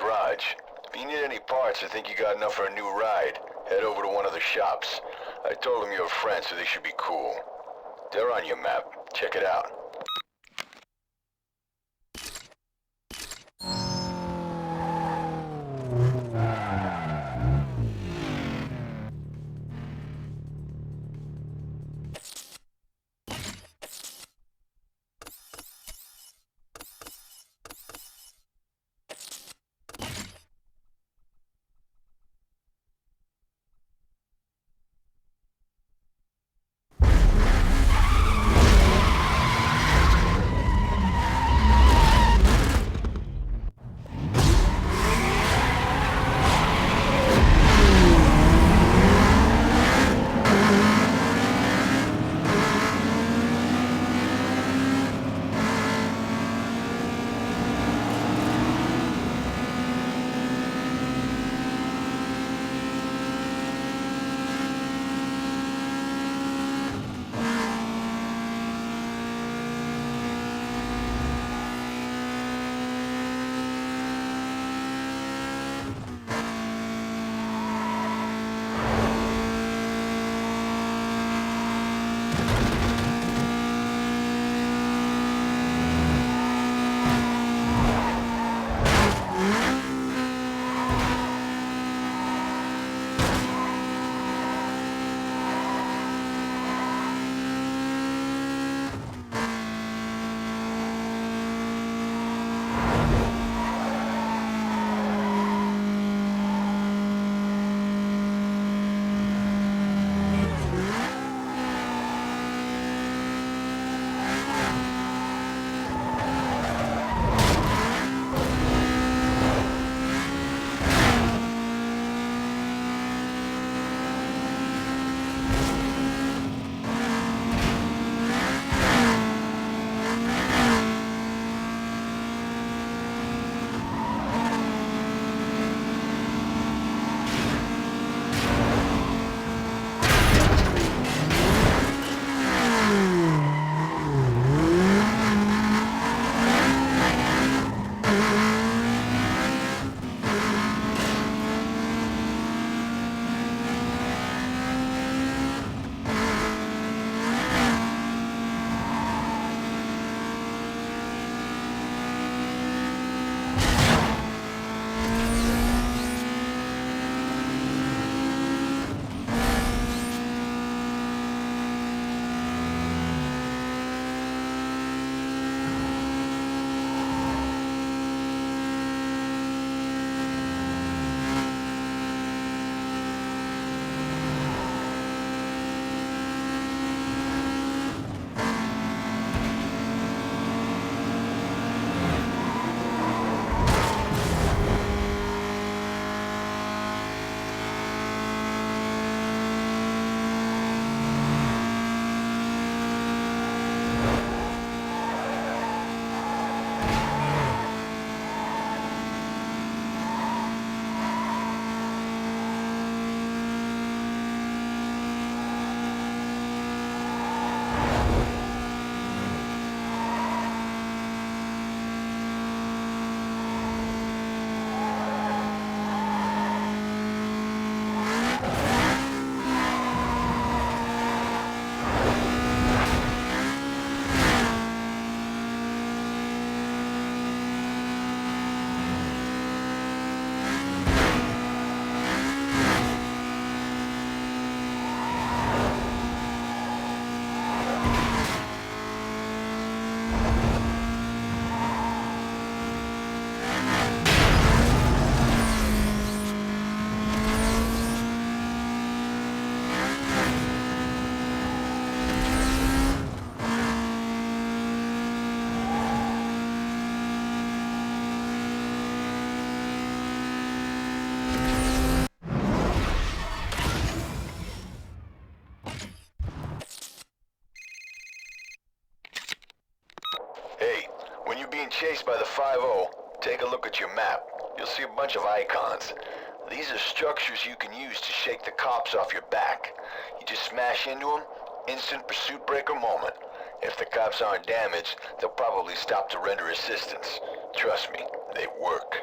Raj. If you need any parts or think you got enough for a new ride, head over to one of the shops. I told them you're a friend, so they should be cool. They're on your map. Check it out. Chased by the 5-0, take a look at your map. You'll see a bunch of icons. These are structures you can use to shake the cops off your back. You just smash into them, instant pursuit breaker moment. If the cops aren't damaged, they'll probably stop to render assistance. Trust me, they work.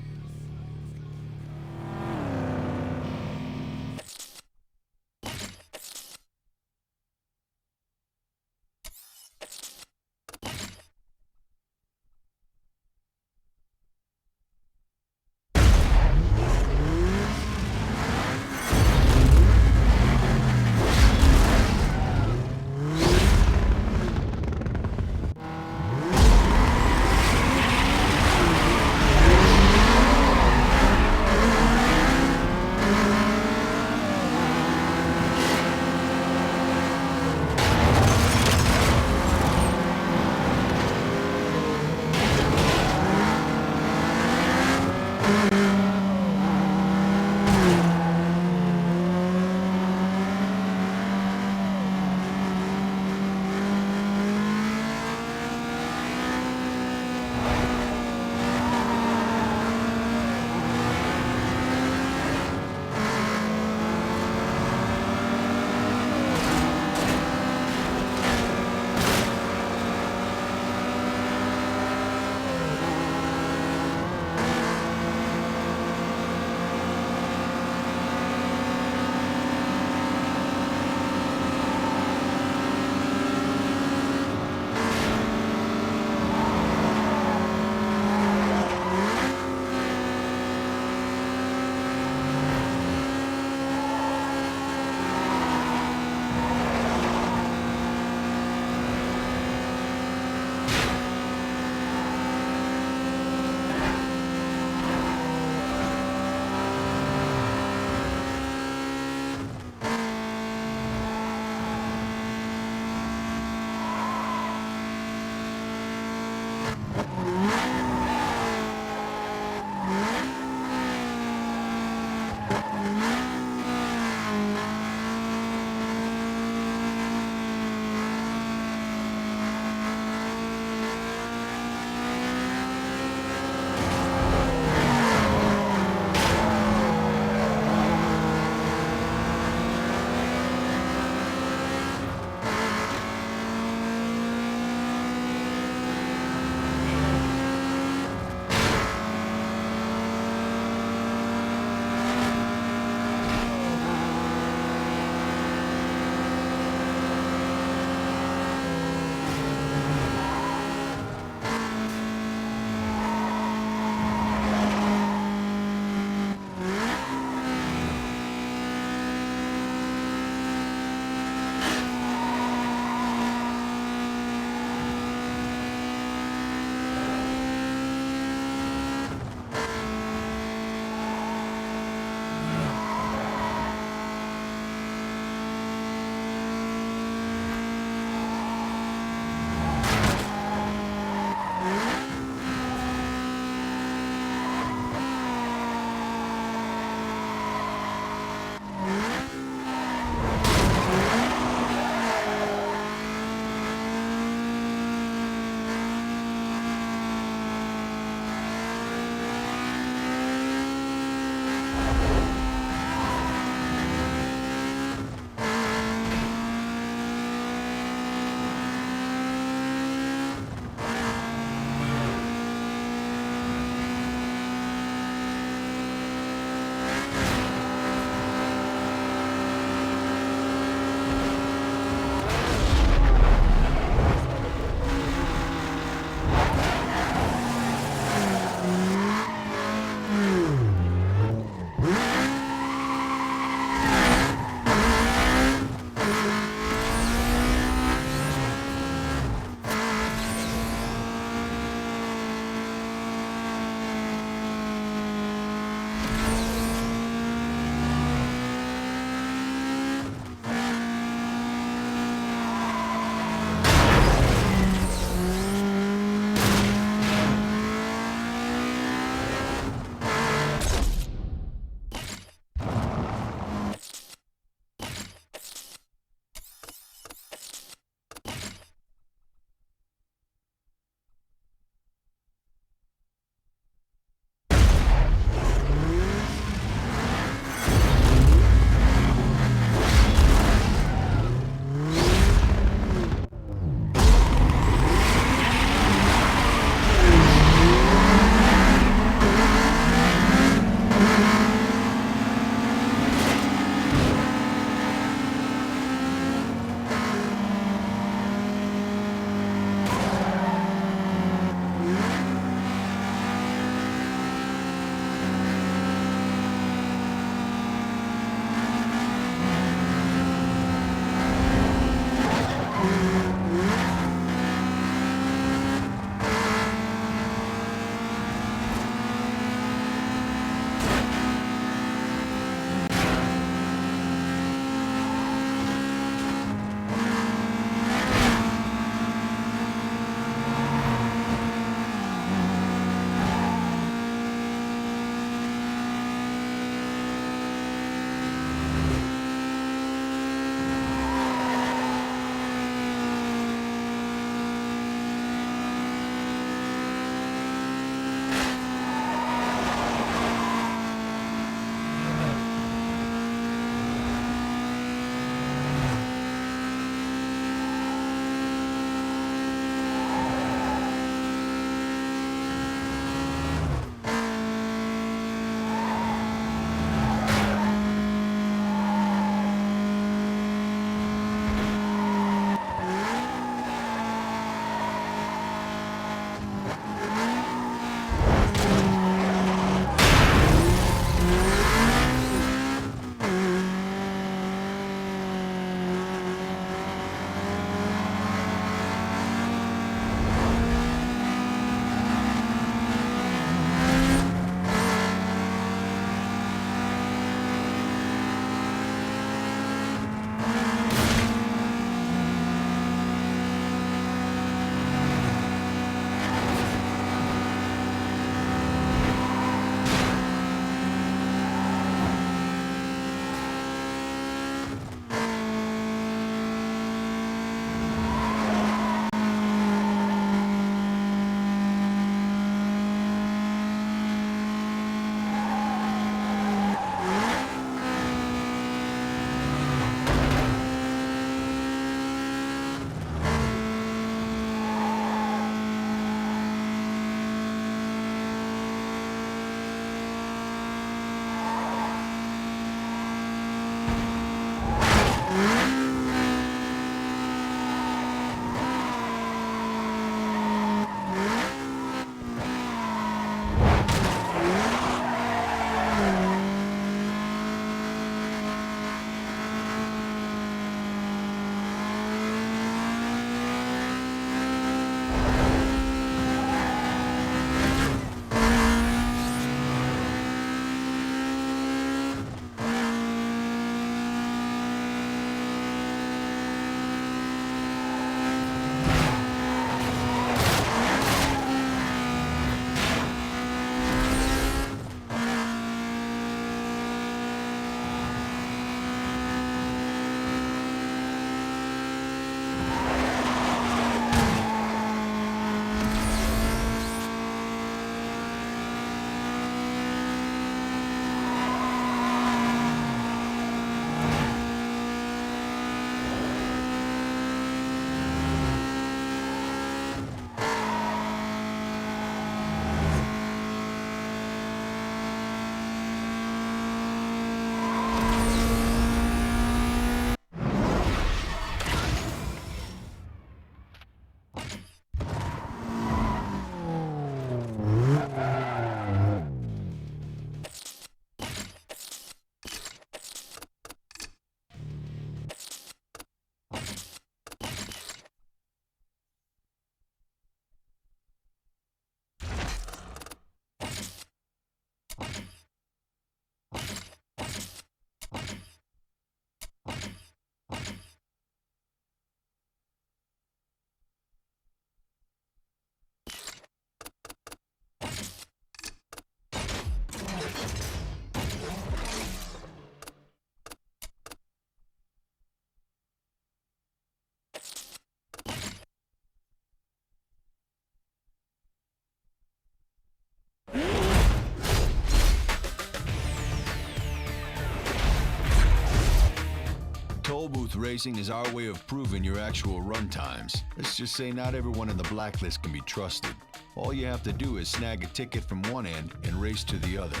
Toll booth racing is our way of proving your actual run times. Let's just say not everyone in the blacklist can be trusted. All you have to do is snag a ticket from one end and race to the other.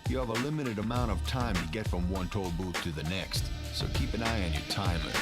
You have a limited amount of time to get from one toll booth to the next, so keep an eye on your timer.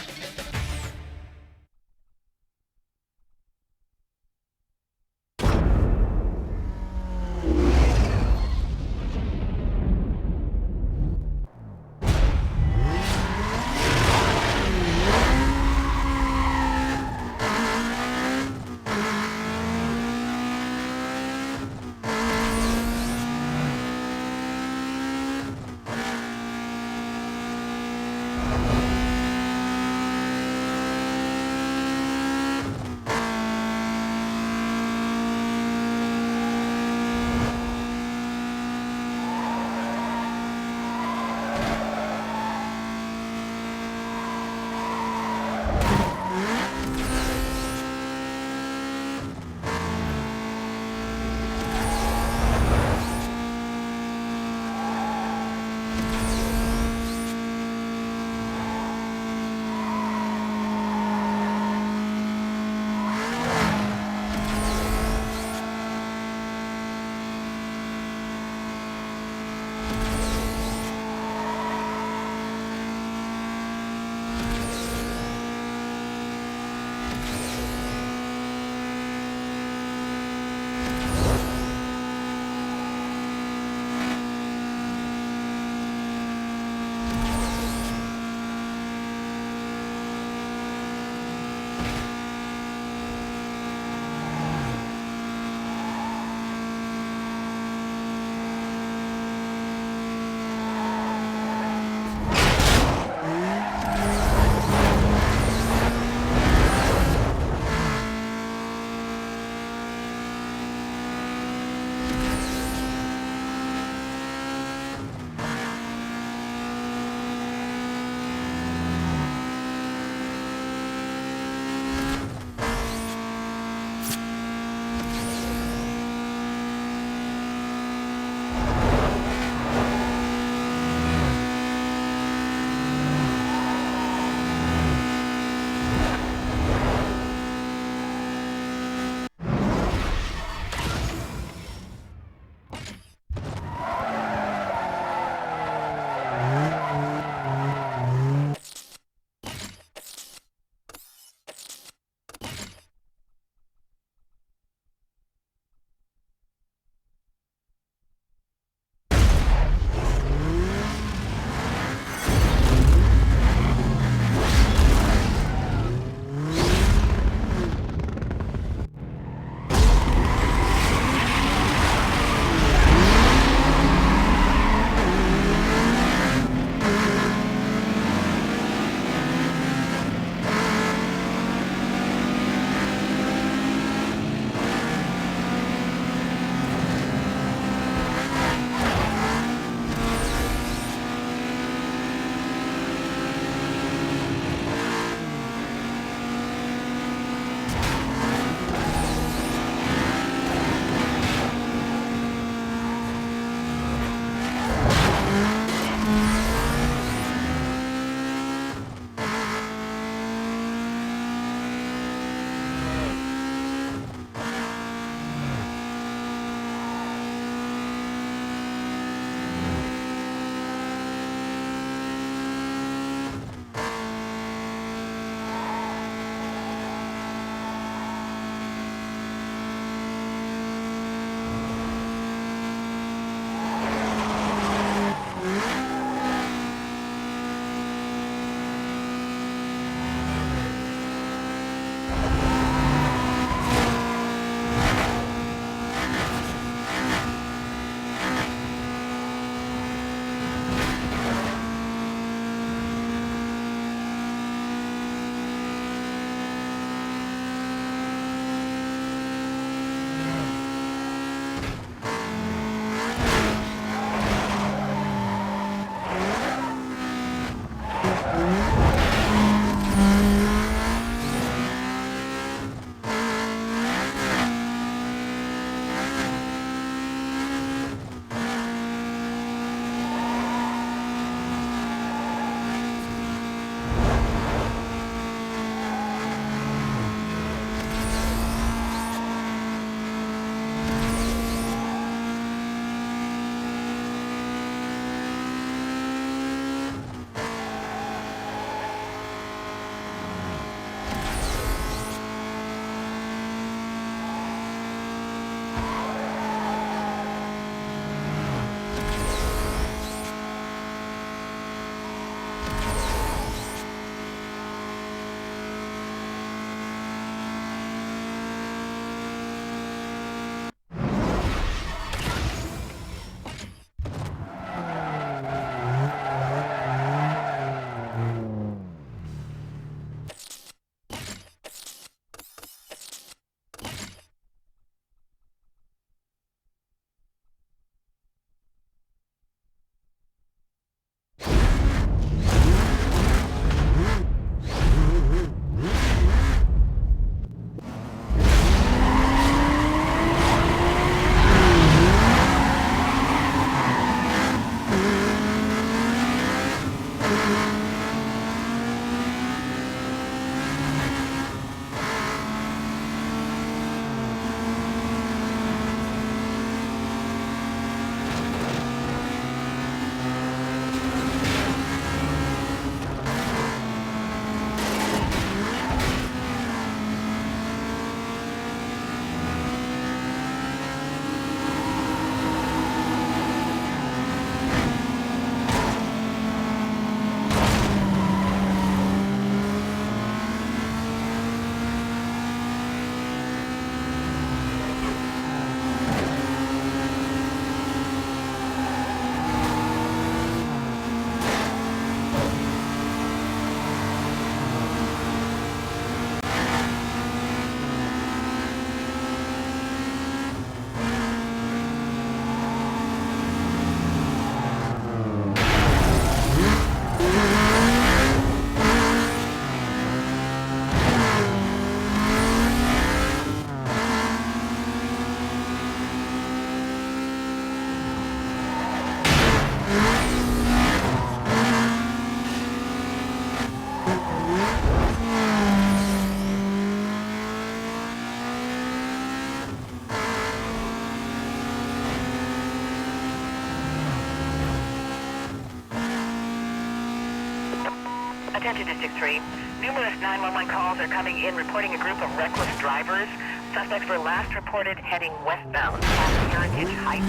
Attention District 3. Numerous 911 calls are coming in reporting a group of reckless drivers. Suspects were last reported heading westbound past Heritage Heights.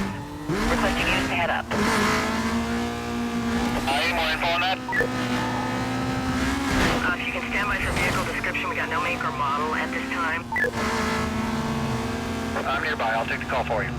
Requesting units to head up. Any more info on that? If you can stand by for vehicle description, we got no make or model at this time. I'm nearby. I'll take the call for you.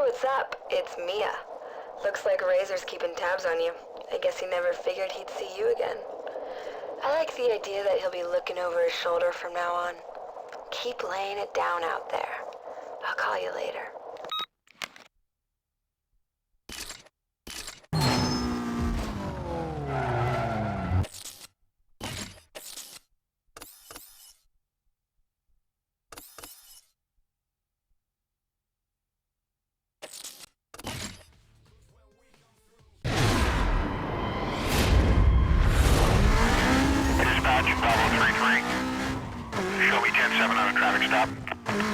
What's up? It's Mia. Looks like Razor's keeping tabs on you. I guess he never figured he'd see you again. I like the idea that he'll be looking over his shoulder from now on. Keep laying it down out there. I'll call you later. Show me 10-7 on a traffic stop.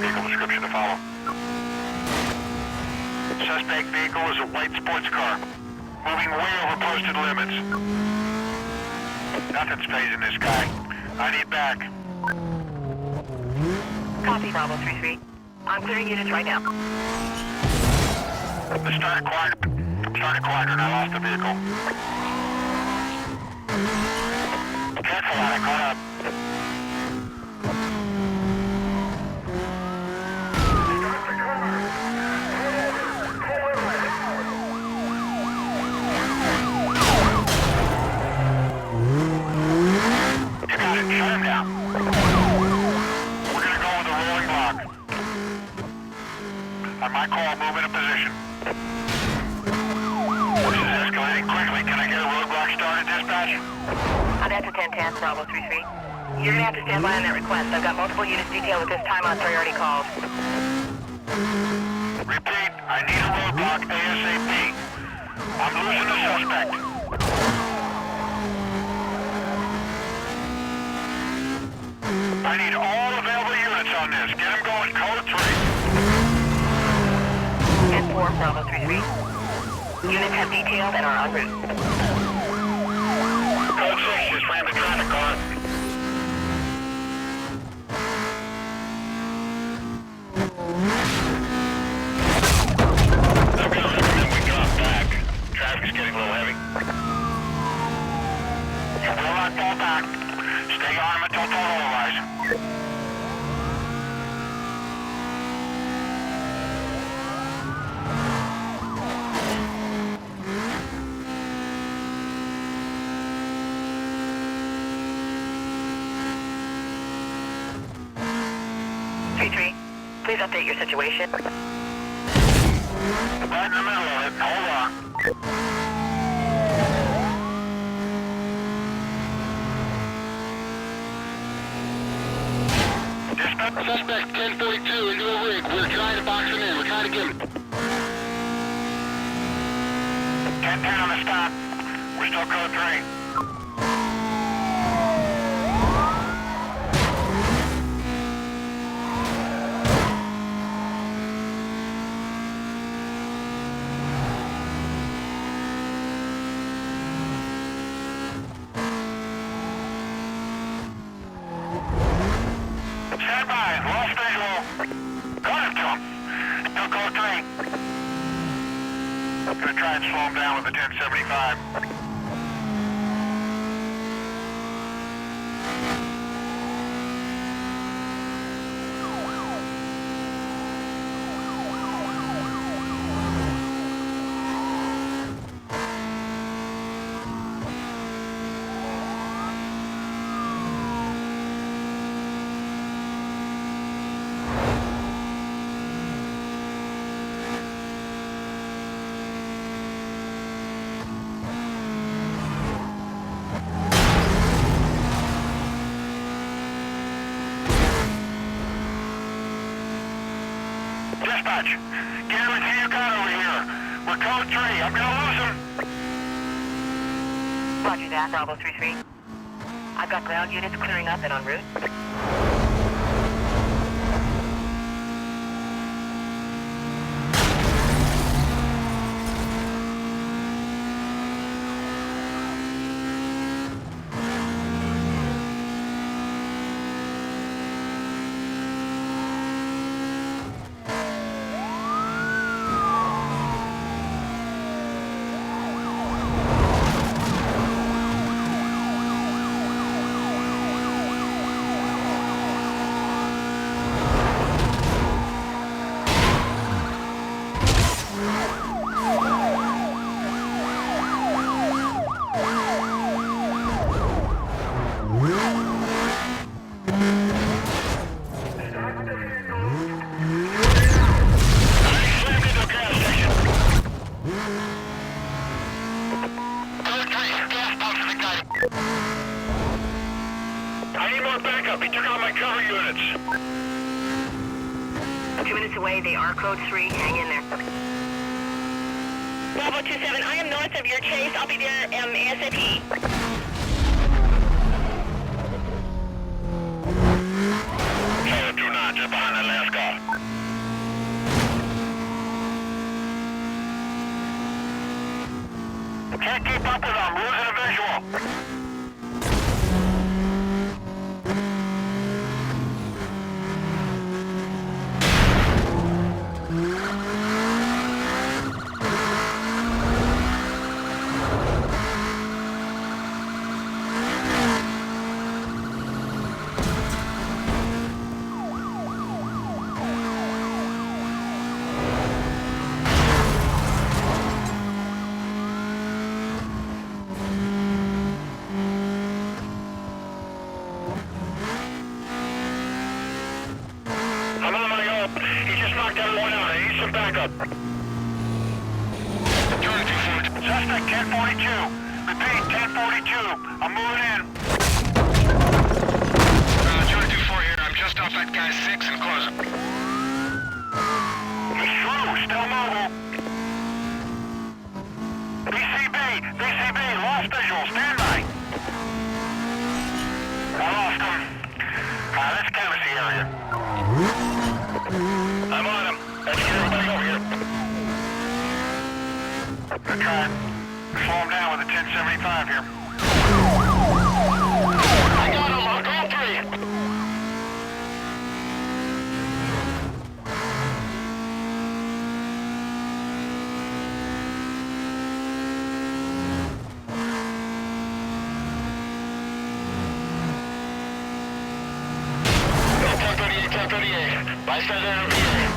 Vehicle description to follow. Suspect vehicle is a white sports car. Moving way over posted limits. Nothing's phasing this guy. I need back. Copy, Bravo 3-3. I'm clearing units right now. Started quadrant. I lost the vehicle. Careful, I caught up. You got it. Shut him down. We're gonna go with a rolling block. On my call, move into position. This is escalating quickly. Can I get a roadblock started, dispatch? On Delta 1010, Bravo 33. You're gonna have to stand by on that request. I've got multiple units detailed at this time on priority calls. Repeat, I need a roadblock ASAP. I'm losing the suspect. I need all available units on this. Get them going. Code 3. And 4, Bravo 33. Units have detailed and are en route. Code 6 just rammed a traffic car. I'm gonna recommend we drop back. Traffic's getting a little heavy. You will not fall back. Stay armed until told otherwise. Please update your situation. Right in the middle of it. Hold on. Dispatch. Suspect 1042 into a rig. We're trying to box him in. We're trying to get him. 1010 on the stop. We're still code 3. Stand by. Lost visual. Got him, Tom. Still code 3. I'm gonna try and slow him down with the 1075. Dispatch, get everything you got over here. We're code 3. I'm gonna lose him. Roger that, Bravo 33. I've got ground units clearing up and en route. I need more backup. He took out my cover units. 2 minutes away, they are code 3. Hang in there. Bravo 27, I am north of your chase. I'll be there ASAP. Solid 2-9, just behind that last car. Can't keep up with them. Losing a visual. some backup. Suspect 1042. Repeat, 1042. I'm moving in. 224 here. I'm just off that guy's 6 and closing. He's through. Still mobile. BCB, lost visual. Stand by. I lost him. Let's canvas the area. I'm on him. Let's get everybody over here. Good try. Slow him down with a 1075 here. I got him. I'll go 3. Bystander over here.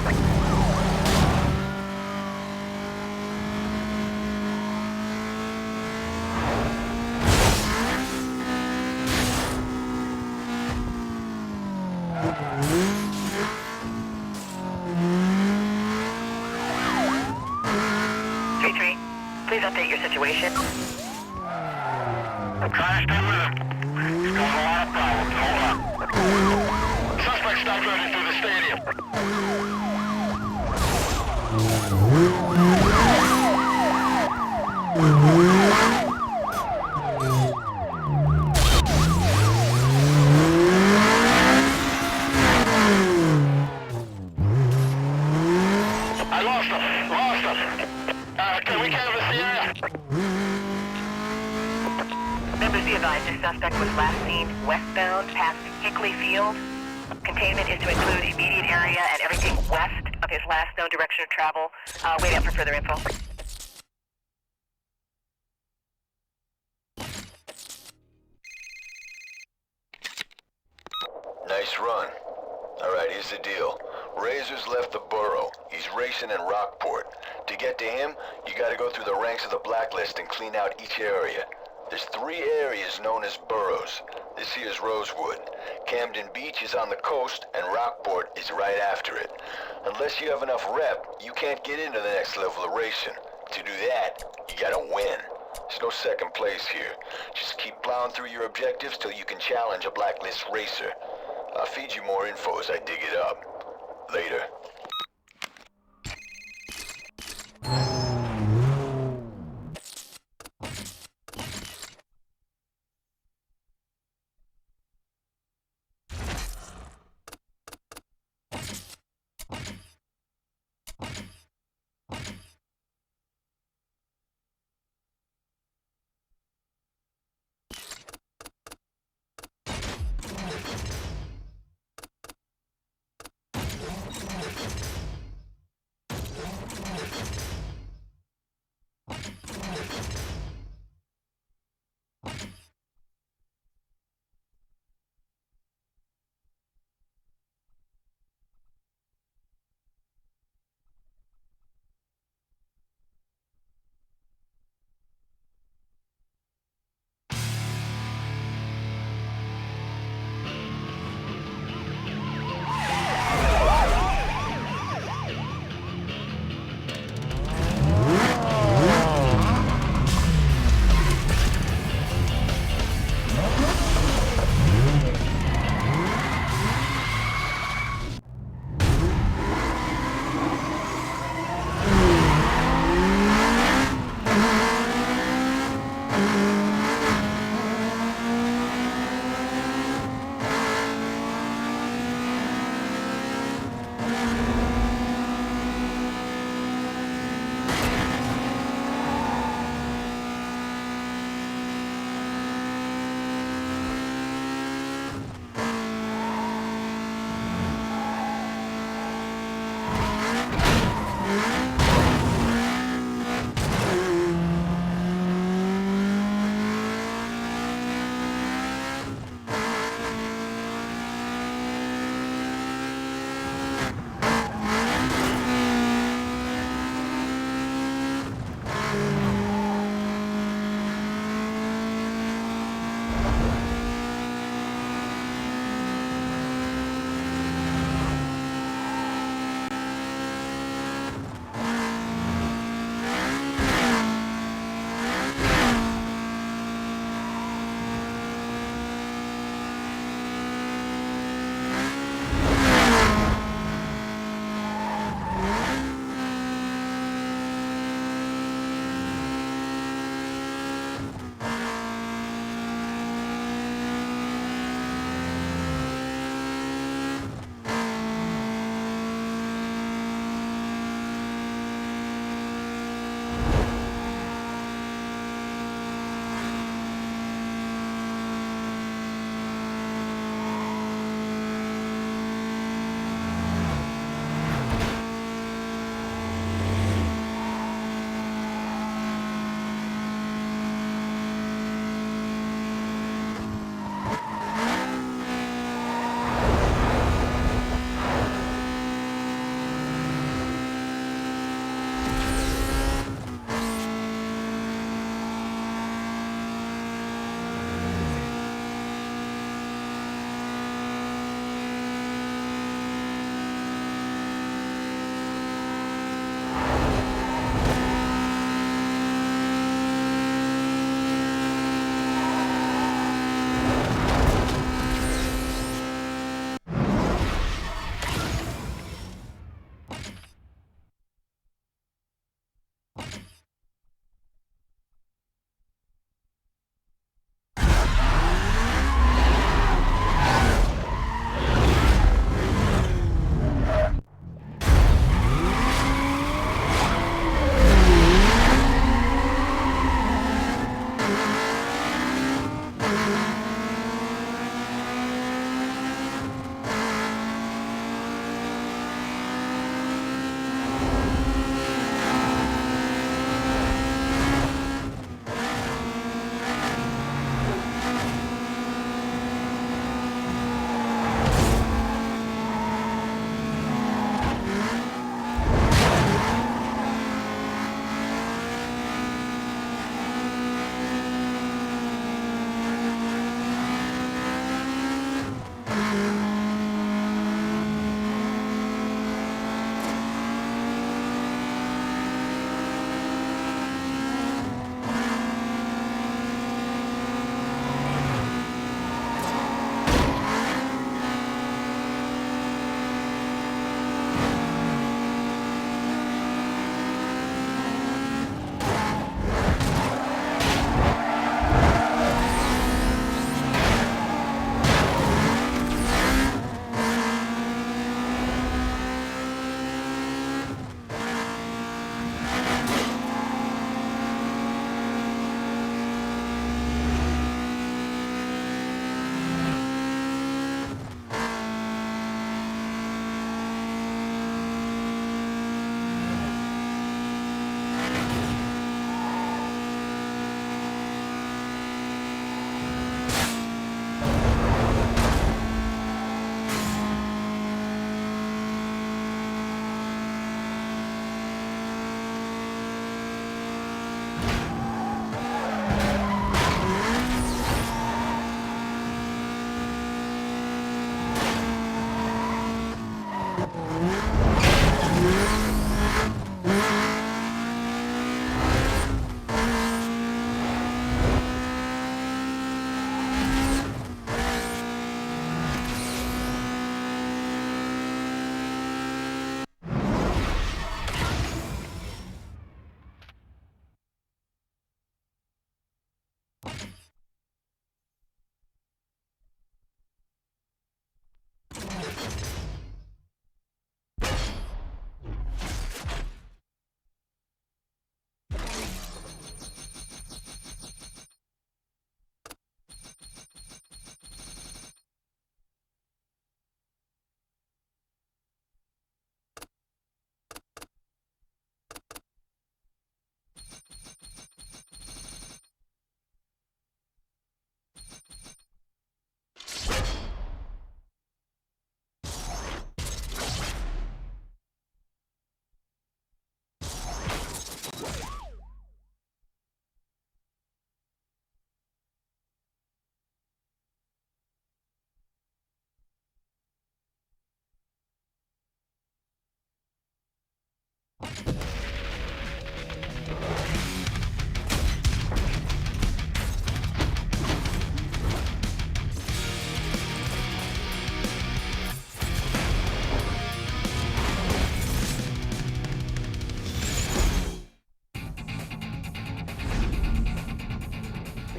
Tree, please update your situation. I'm trying to stay with him. He's got a lot of problems. Hold on. Suspect stopped running through the stadium. I lost him. Can we canvas the area? Members be advised this suspect was last seen westbound past Hickley Field. Containment is to include immediate area and everything west of his last known direction of travel. Wait out for further info. Nice run. Alright, here's the deal. Razor's left the borough. He's racing in Rockport. To get to him, you gotta go through the ranks of the blacklist and clean out each area. There's 3 areas known as boroughs. This here's Rosewood. Camden Beach is on the coast, and Rockport is right after it. Unless you have enough rep, you can't get into the next level of racing. To do that, you gotta win. There's no second place here. Just keep plowing through your objectives till you can challenge a blacklist racer. I'll feed you more info as I dig it up. Later.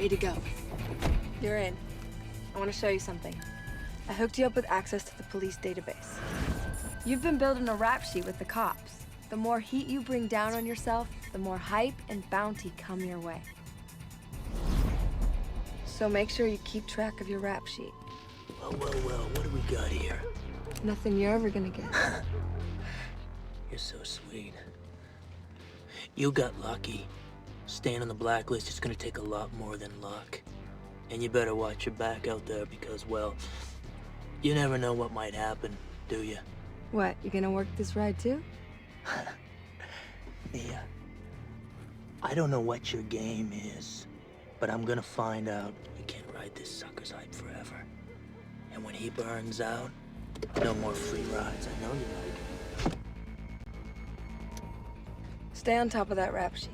Way to go. You're in. I want to show you something. I hooked you up with access to the police database. You've been building a rap sheet with the cops. The more heat you bring down on yourself, the more hype and bounty come your way. So make sure you keep track of your rap sheet. Well, what do we got here? Nothing you're ever gonna get. You're so sweet. You got lucky. Staying on the blacklist is gonna take a lot more than luck. And you better watch your back out there because, well, you never know what might happen, do you? What, you gonna work this ride too? Mia, I don't know what your game is, but I'm gonna find out. You can't ride this sucker's hype forever. And when he burns out, no more free rides. I know you like it. Stay on top of that rap sheet.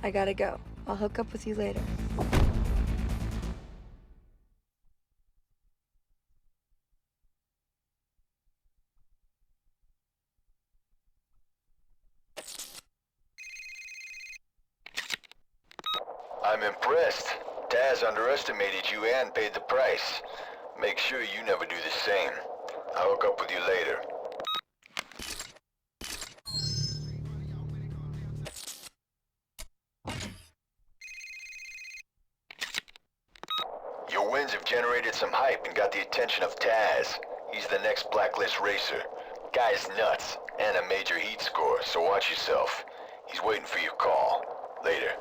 I gotta go. I'll hook up with you later. I'm impressed. Taz underestimated you and paid the price. Make sure you never do the same. I'll hook up with you later. Your wins have generated some hype and got the attention of Taz. He's the next blacklist racer. Guy's nuts, and a major heat score, so watch yourself. He's waiting for your call. Later.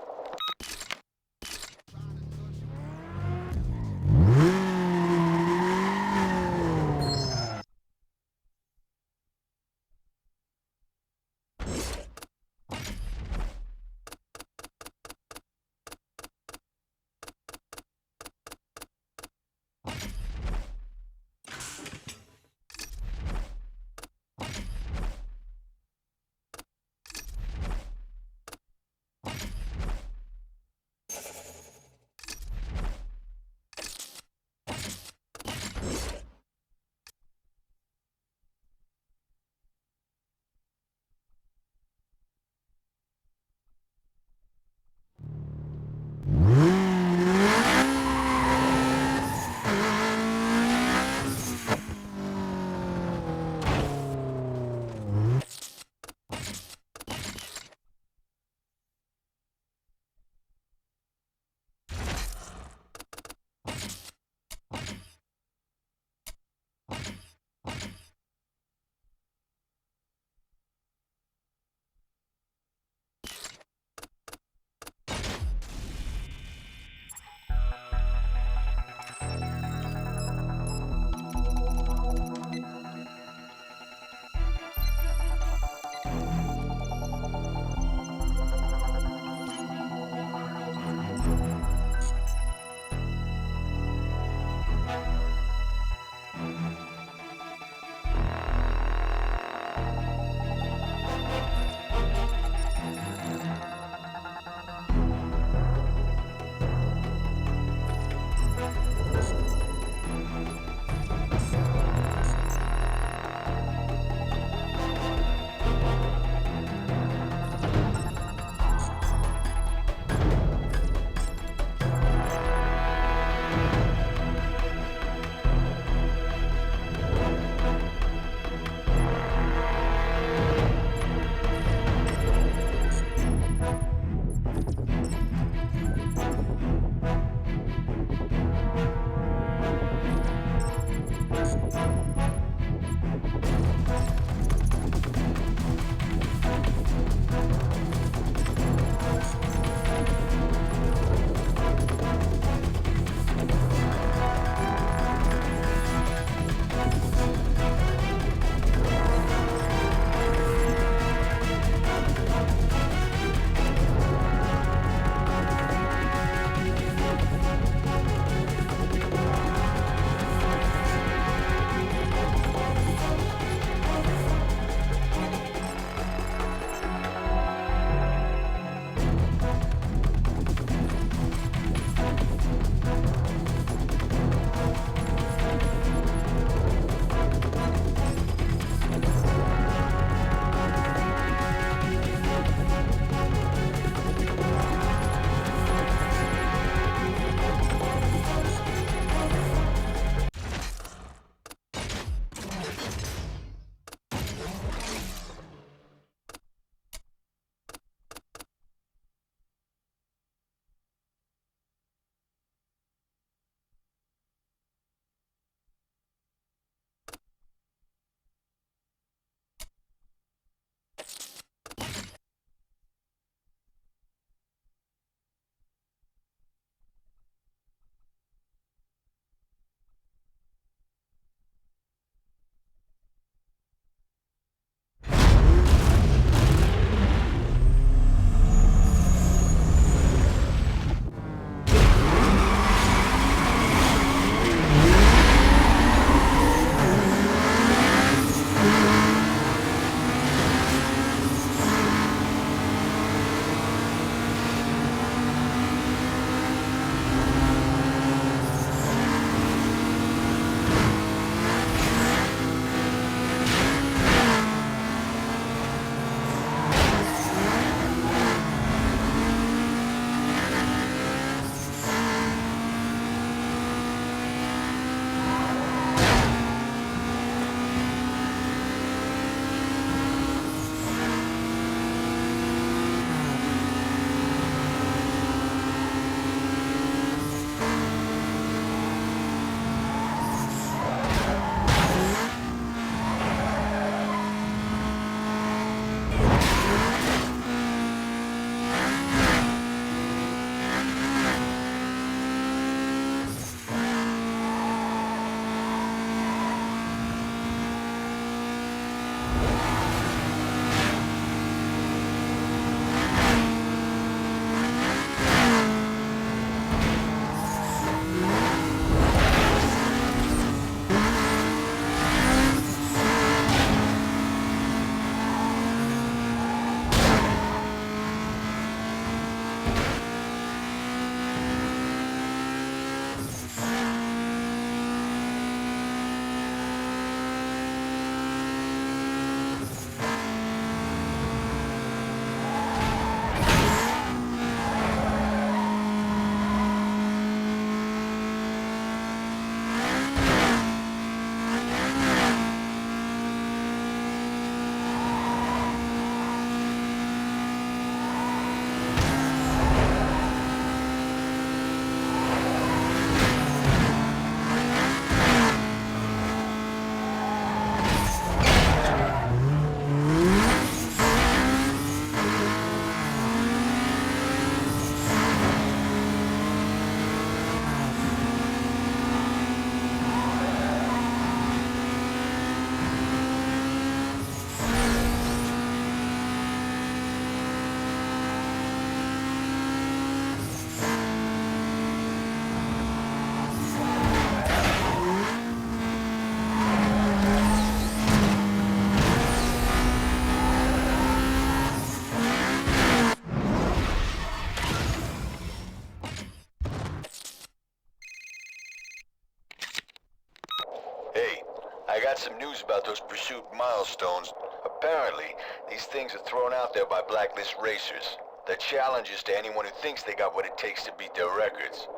news about those pursuit milestones. Apparently, these things are thrown out there by blacklist racers. They're challenges to anyone who thinks they got what it takes to beat their records.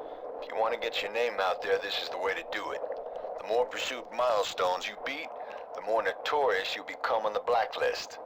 If you want to get your name out there, this is the way to do it. The more pursuit milestones you beat, the more notorious you become on the blacklist.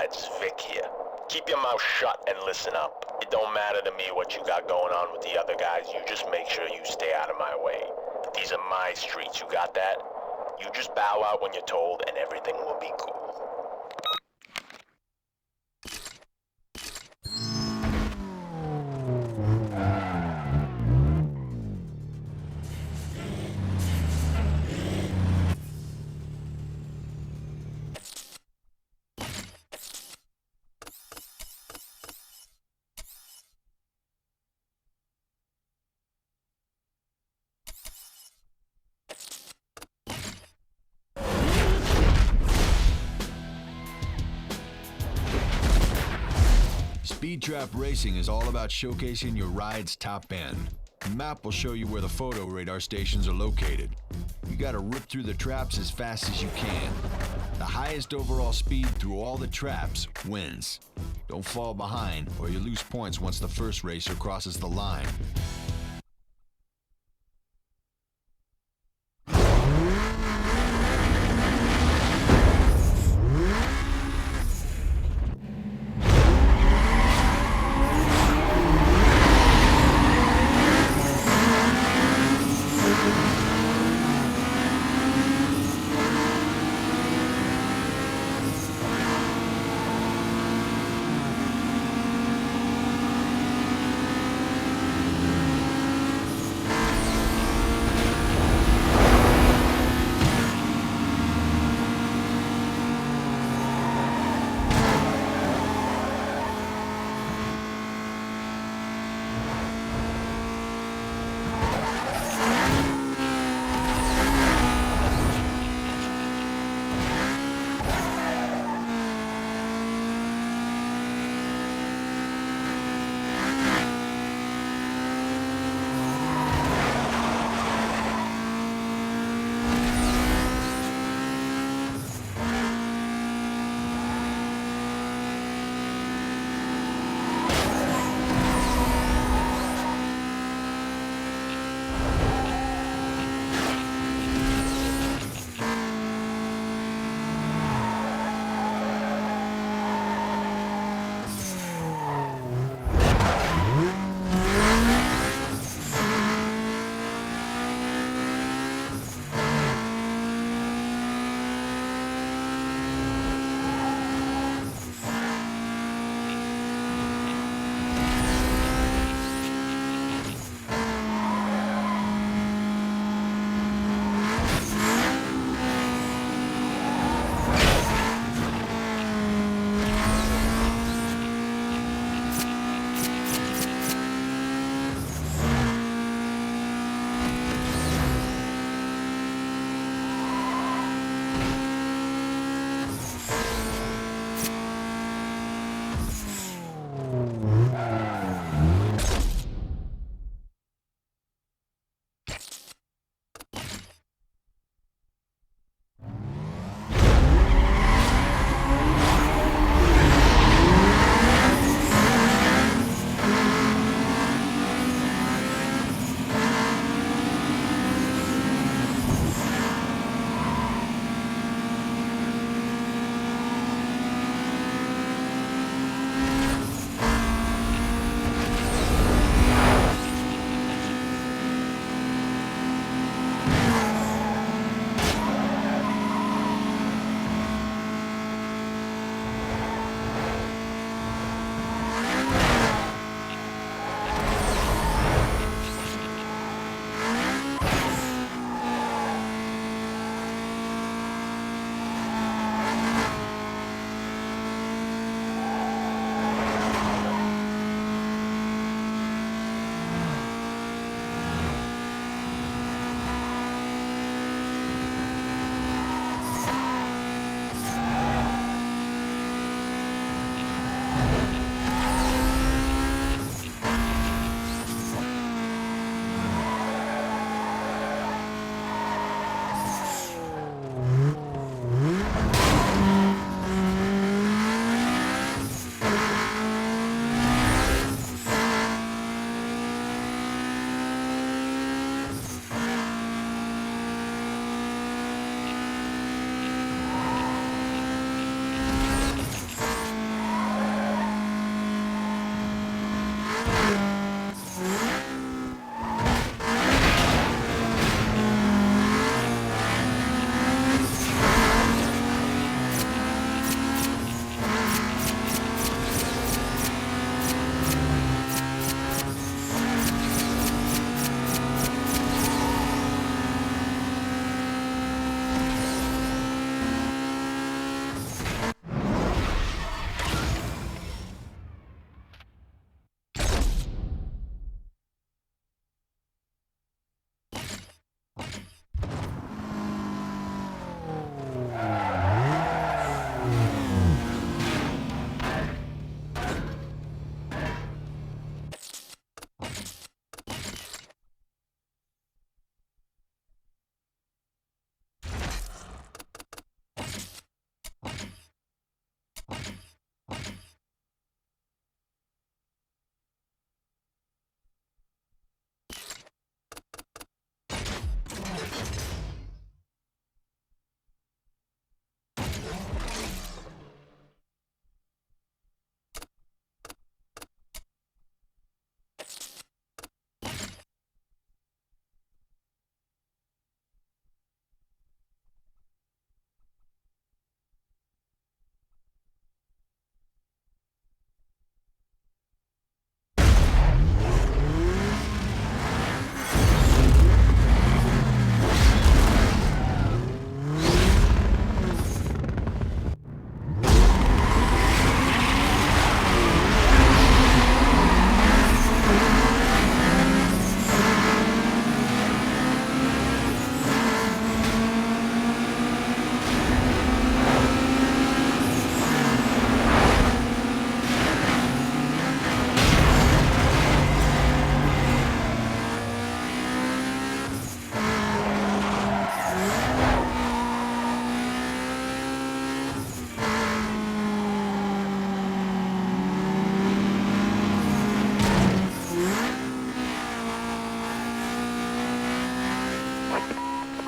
Rides, Vic here. Keep your mouth shut and listen up. It don't matter to me what you got going on with the other guys. You just make sure you stay out of my way. These are my streets, you got that? You just bow out when you're told and everything will be cool. Speed Trap Racing is all about showcasing your ride's top end. The map will show you where the photo radar stations are located. You gotta rip through the traps as fast as you can. The highest overall speed through all the traps wins. Don't fall behind or you lose points once the first racer crosses the line.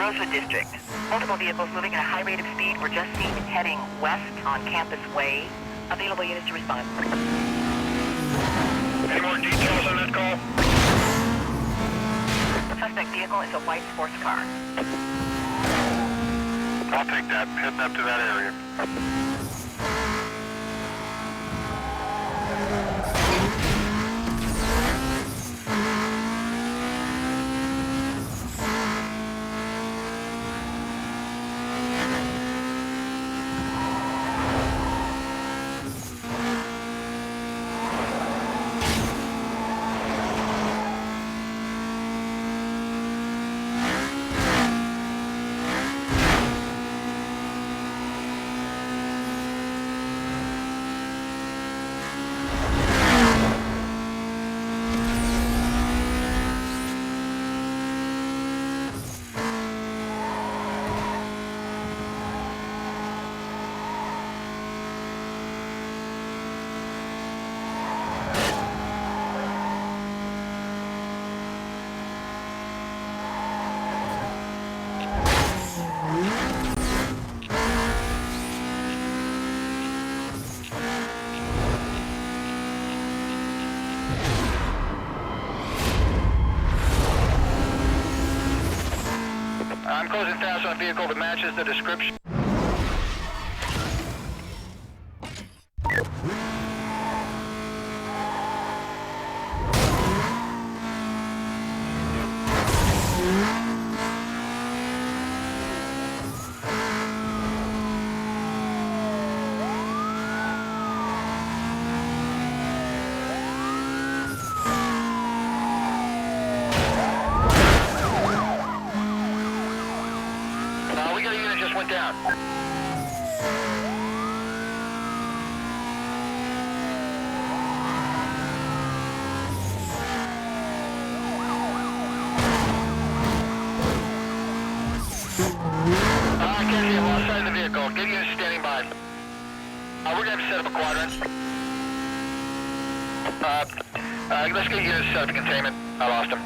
Rosewood District. Multiple vehicles moving at a high rate of speed were just seen heading west on Campus Way. Available units to respond. Any more details on that call? The suspect vehicle is a white sports car. I'll take that. Heading up to that area. I'm closing fast on a vehicle that matches the description. We got a unit just went down. I can't see him outside the vehicle. Get units standing by. We're gonna have to set up a quadrant. Let's get units set up in containment. I lost him.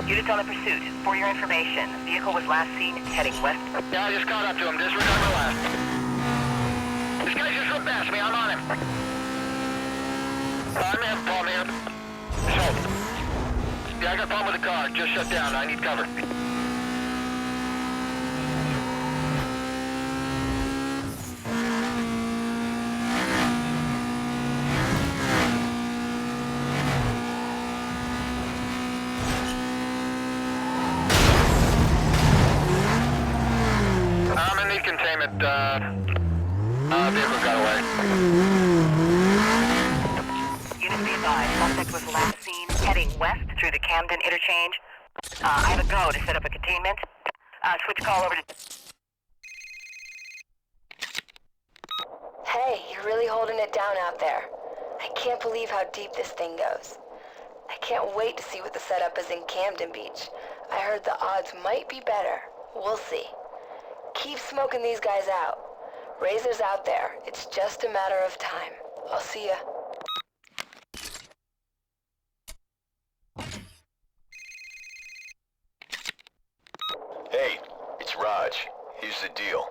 Units on the pursuit. For your information, the vehicle was last seen heading west. Yeah, I just caught up to him. Disregard my last. This guy just went past me. I'm on him. I may have a problem here. So, yeah, I got a problem with the car. Just shut down. I need cover. I'm in need containment. Vehicle got away. Units be advised, suspect was last seen heading west through the Camden interchange. I have a go to set up a containment. Switch call over to... Hey, you're really holding it down out there. I can't believe how deep this thing goes. I can't wait to see what the setup is in Camden Beach. I heard the odds might be better. We'll see. Keep smoking these guys out. Razor's out there. It's just a matter of time. I'll see ya. Hey, it's Raj. Here's the deal.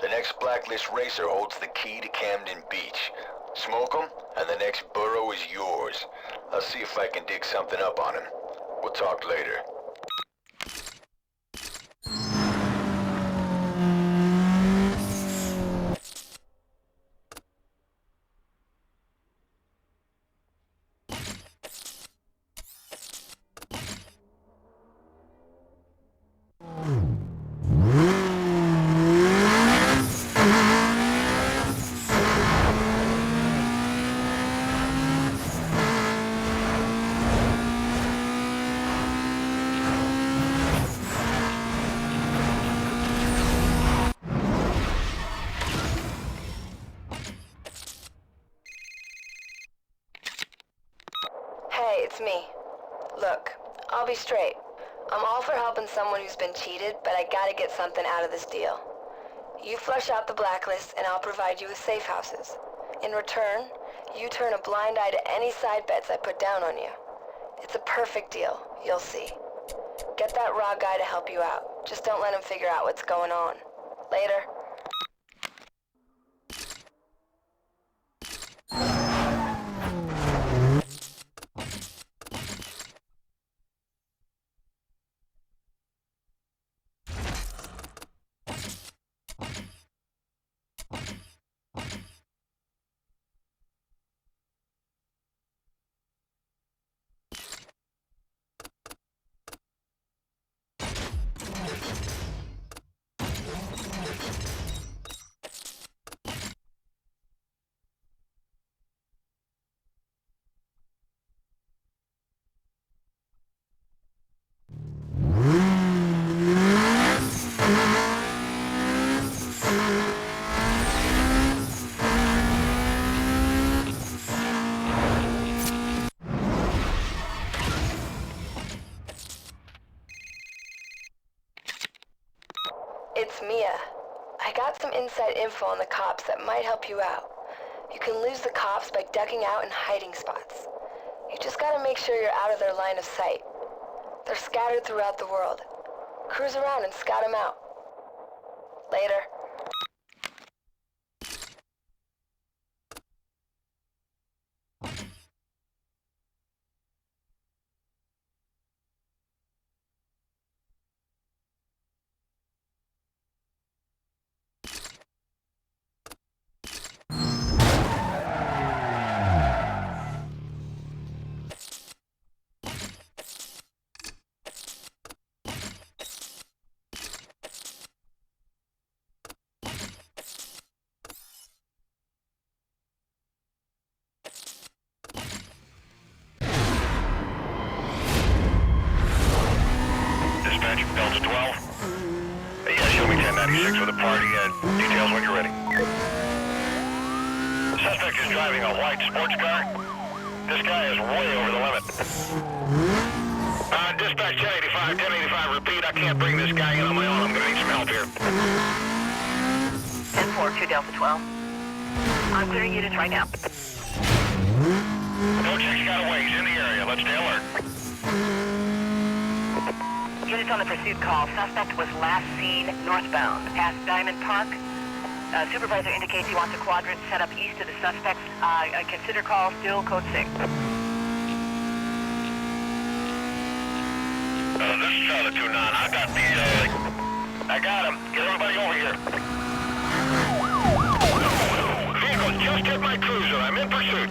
The next blacklist racer holds the key to Camden Beach. Smoke him, and the next borough is yours. I'll see if I can dig something up on him. We'll talk later. Hey, it's me. Look, I'll be straight. I'm all for helping someone who's been cheated, but I gotta get something out of this deal. You flush out the blacklist, and I'll provide you with safe houses. In return, you turn a blind eye to any side bets I put down on you. It's a perfect deal. You'll see. Get that raw guy to help you out. Just don't let him figure out what's going on. Later. It's Mia. I got some inside info on the cops that might help you out. You can lose the cops by ducking out in hiding spots. You just gotta make sure you're out of their line of sight. They're scattered throughout the world. Cruise around and scout them out. Later. Delta 12. Yeah, show me 1096 with a party. Details when you're ready. The suspect is driving a white sports car. This guy is way over the limit. Dispatch 1085, 1085, repeat, I can't bring this guy in on my own. I'm gonna need some help here. 10-4, 2 Delta 12. I'm clearing units right now. No chicks got away, he's in the area. Let's stay alert. Units on the pursuit call. Suspect was last seen northbound, past Diamond Park. Supervisor indicates he wants a quadrant set up east of the suspects. Consider call still code 6. This is Charlotte 29. I got him. Get everybody over here. Vehicle just hit my cruiser. I'm in pursuit.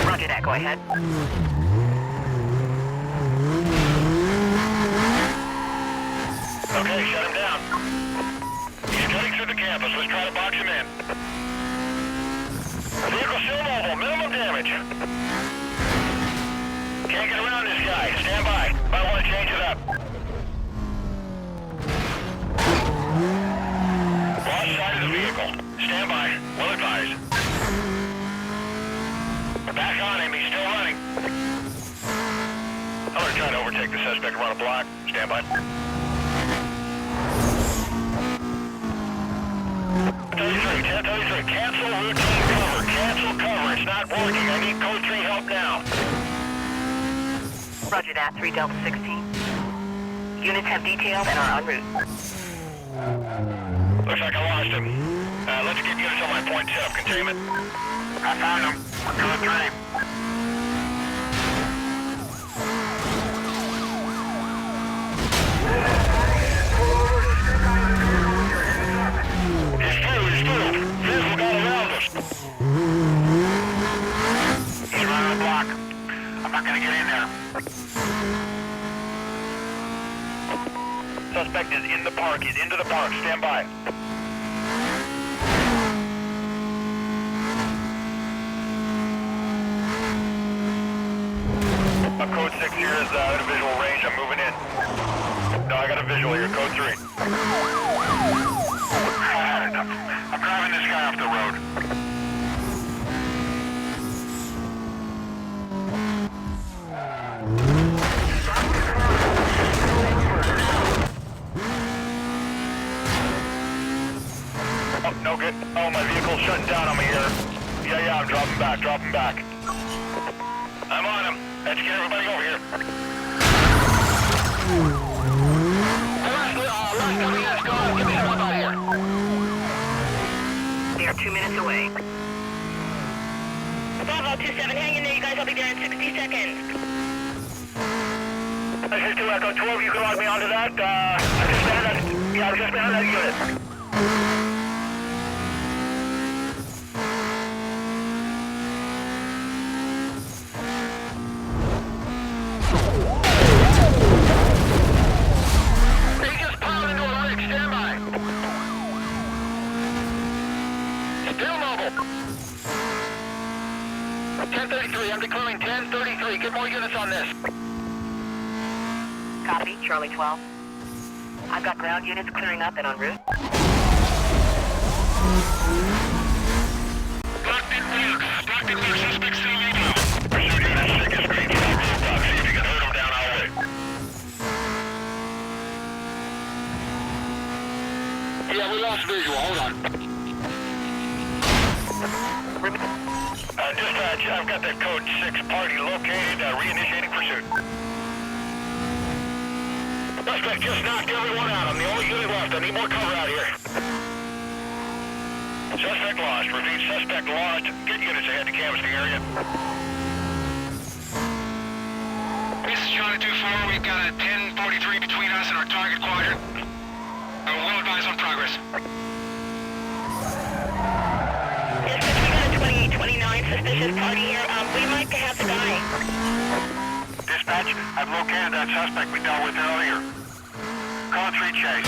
Roger that. Go ahead. Okay, shut him down. He's cutting through the campus. Let's try to box him in. Vehicle still mobile. Minimum damage. Can't get around this guy. Stand by. Might want to change it up. Lost sight of the vehicle. Stand by. Well advised. Back on him. He's still running. I'm going to try to overtake the suspect around a block. Stand by. 1033, cancel routine cover. Cancel cover. It's not working. I need code 3 help now. Roger that. 3 Delta 16. Units have detailed and are en route. Looks like I lost him. Let's get units on my point set up containment. I found him. Code 3. He's through. Vehicle got around us. He's around the block. I'm not gonna get in there. Suspect is in the park. He's into the park. Stand by. Code 6 here is at a visual range. I'm moving in. No, I got a visual here. Code 3. I'm driving this guy off the road. Oh, no good. Oh, my vehicle's shutting down on me here. Yeah, I'm dropping back. I'm on him. Let's get everybody over here. Last coming in is gone. Get me the hell out of here. They are 2 minutes away. Bravo 27, hang in there, you guys. I'll be there in 60 seconds. This is 2 Echo 12. You can log me onto that. I was just behind that unit. They just piled into a leg. Stand by. Still mobile. 1033. I'm declaring 1033. Get more units on this. Copy, Charlie 12. I've got ground units clearing up and en route. Locked in blue. Suspect still leaving. Pursuit unit, check his screen. Get on roadblock. See if you can hurt him down our way. Yeah, we lost visual. Hold on. Dispatch, I've got that code 6 party located. Reinitiating pursuit. Suspect just knocked everyone out. I'm the only unit left. I need more cover out here. Suspect lost. Repeat, suspect lost. Get units ahead to canvass the area. This is Charlie 2-4. We've got a 1043 between us and our target quadrant. We'll advise on progress. Yes, we got a 2829 suspicious party here. We might have the guy. Dispatch, I've located that suspect we dealt with earlier. Code 3 chase.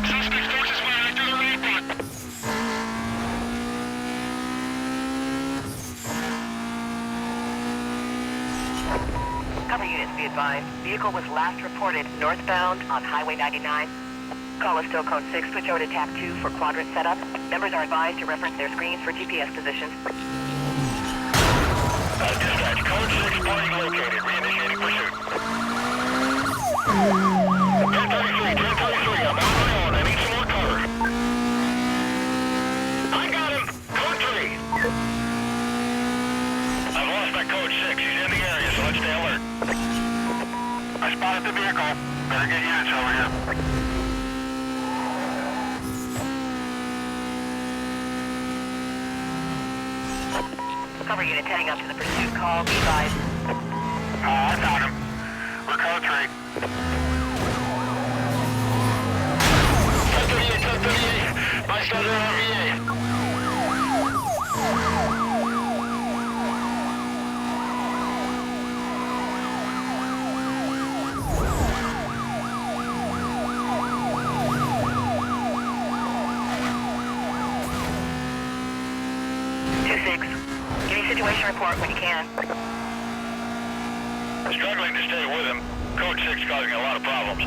Suspect forces firing through the roadblock. Cover units be advised. Vehicle was last reported northbound on Highway 99. Call is still code 6. Switch over to TAC 2 for quadrant setup. Members are advised to reference their screens for GPS positions. Dispatch, code 6 party located. Reinitiating pursuit. 1033. I'm on my own. I need some more cover. I got him. Code 3. I've lost that code 6. He's in the area, so let's stay alert. I spotted the vehicle. Better get units over here. Cover unit heading up to the pursuit call. Be advised. I found him. We're code 3. 1038. My sons are RVA. Situation report when you can. Struggling to stay with him. Code 6 causing a lot of problems.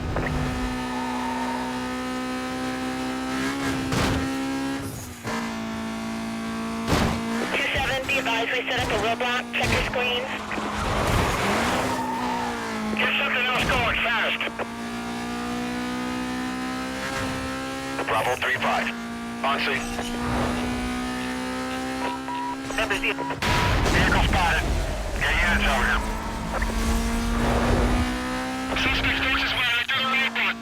Be advised, we set up a roadblock. Check your screens. Get something else going fast. Bravo 3-5. On scene. Members, Vehicle spotted. Get units over here. Suspect forces firing through the roadblock.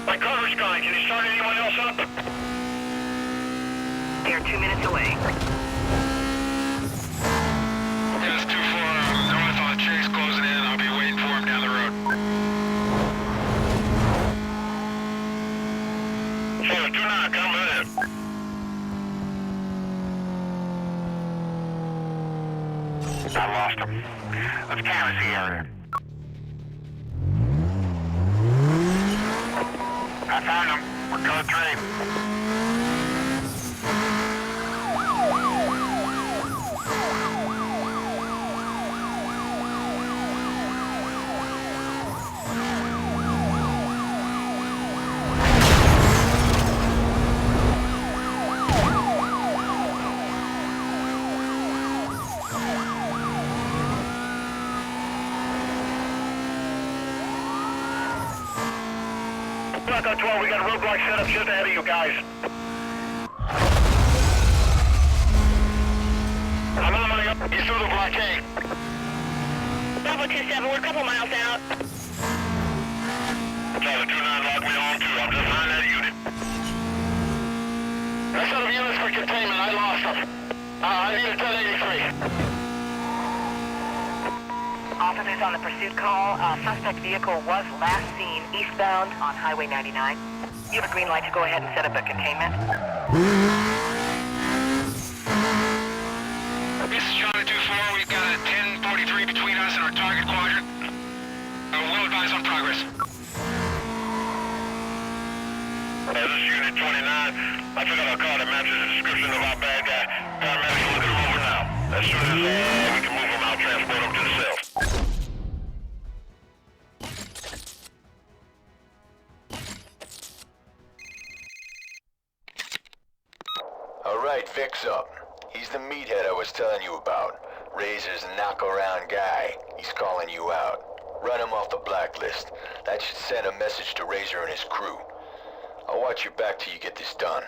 My cover's gone. Can you start anyone else up? they are 2 minutes away. Yes, 2-4. North on Chase closing in. I'll be waiting for him down the road. So, do not come in. I lost him. Let's canvass the area. I found him. We're code 3. Echo 12, we got a roadblock set up just ahead of you guys. I'm on my up. He's through the blockade. Bravo 27, we're a couple miles out. Charlie 29 log me on too. I'm just behind that unit. I set up units for containment. I lost them. I need a 1083. Officers on the pursuit call. Suspect vehicle was last seen eastbound on Highway 99. You have a green light to go ahead and set up a containment. This is Charlie 24. We've got a 1043 between us and our target quadrant. We'll advise on progress. This is Unit 29. I took out a car that matches the description of our bad guy. Paramedics are looking him over now. As soon as we can move him, I'll transport him to the cell. All right, Vic's up. He's the meathead I was telling you about. Razor's knock-around guy. He's calling you out. Run him off the blacklist. That should send a message to Razor and his crew. I'll watch your back till you get this done.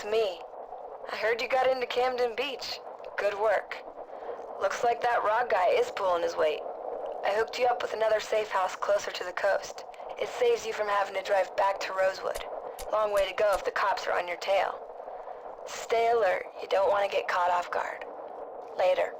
it's me. I heard you got into Camden Beach. Good work. Looks like that Rod guy is pulling his weight. I hooked you up with another safe house closer to the coast. It saves you from having to drive back to Rosewood. Long way to go if the cops are on your tail. Stay alert. You don't want to get caught off guard. Later.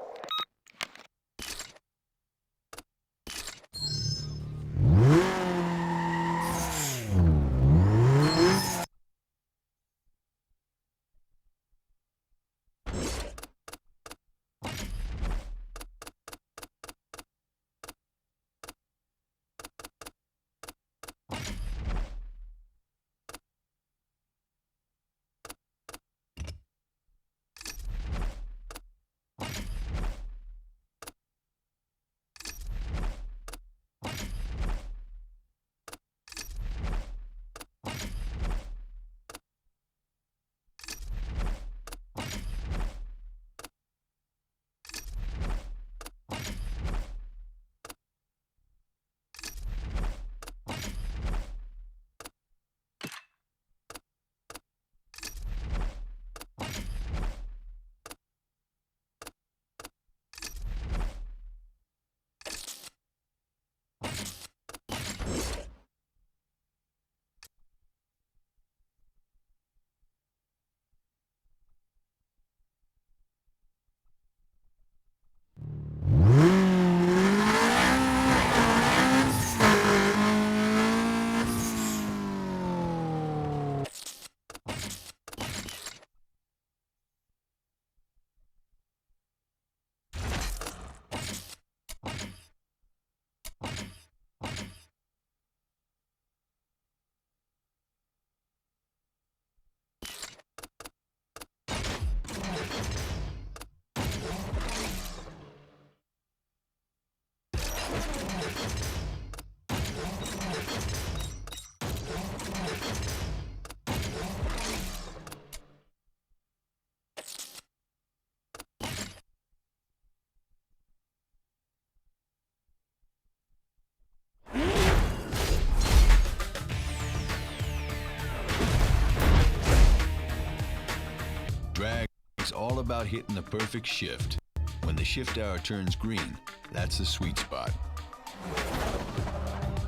Drag is all about hitting the perfect shift. When the shift arrow turns green, that's the sweet spot.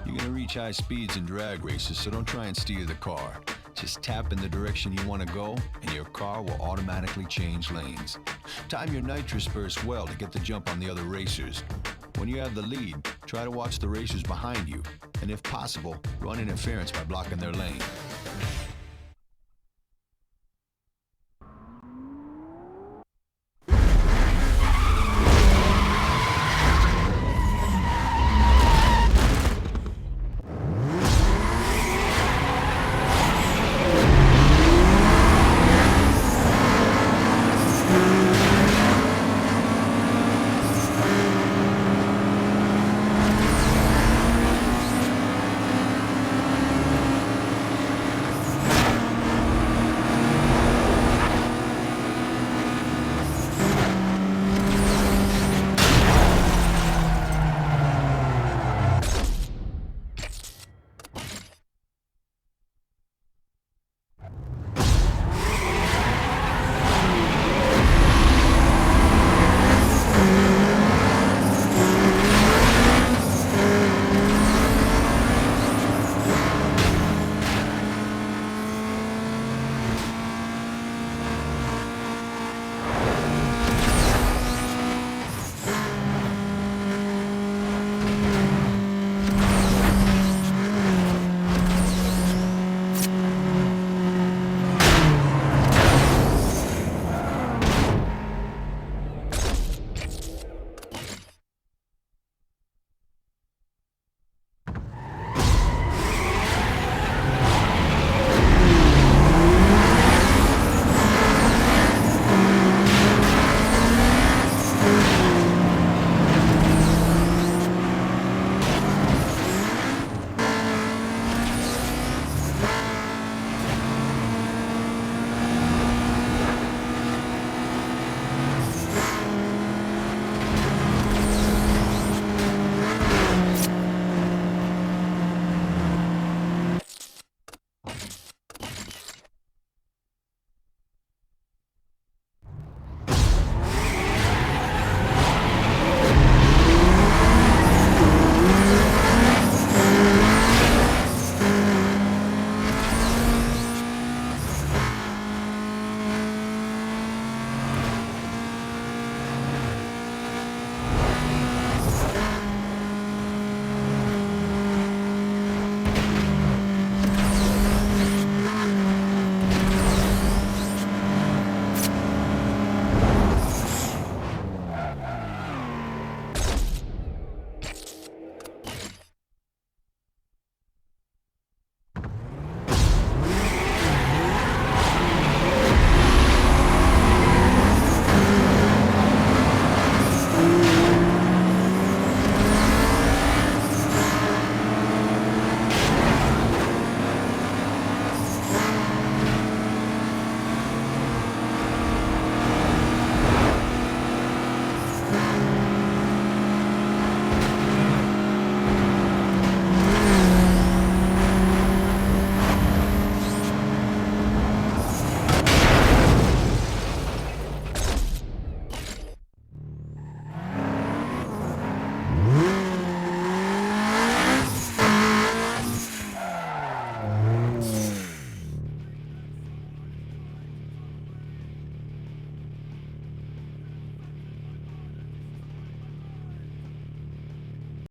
You're gonna reach high speeds in drag races, so don't try and steer the car. Just tap in the direction you want to go, and your car will automatically change lanes. Time your nitrous burst well to get the jump on the other racers. When you have the lead, try to watch the racers behind you, and if possible, run interference by blocking their lane.